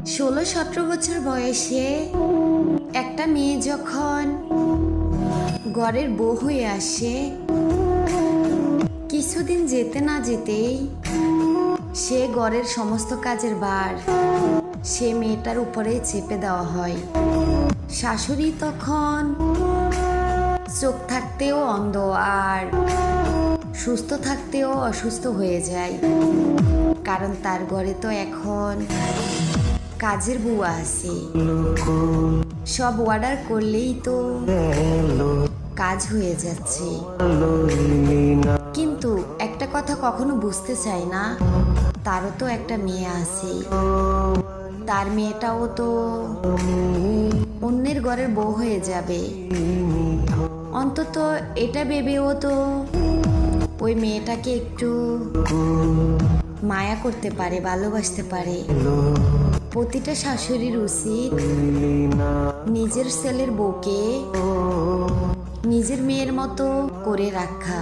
16-17 বছর বয়সে একটা মেয়ে যখন ঘরের বউ হয়ে আসে, কিছুদিন যেতে না যেতেই সে ঘরের সমস্ত কাজের ভার সে মেয়েটার উপরে চেপে দেওয়া হয়। শাশুড়ি তখন চোখ থাকতেও অন্ধ আর সুস্থ থাকতেও অসুস্থ হয়ে যায়, কারণ তার ঘরে তো এখন কাজের বুয়া আছে। সব অর্ডার করলেই তো কাজ হয়ে যাচ্ছে, কিন্তু একটা কথা কখনো বুঝতে চায় না, তারও তো একটা মেয়ে আছে। তার মেয়েটাও তো অন্যের ঘরের বউ হয়ে যাবে। অন্তত এটা ভেবেও তো ওই মেয়েটাকে একটু মায়া করতে পারে, ভালোবাসতে পারে। প্রতিটা শাশুড়ির উচিত নিজের ছেলের বউকে নিজের মেয়ের মতো করে রাখা।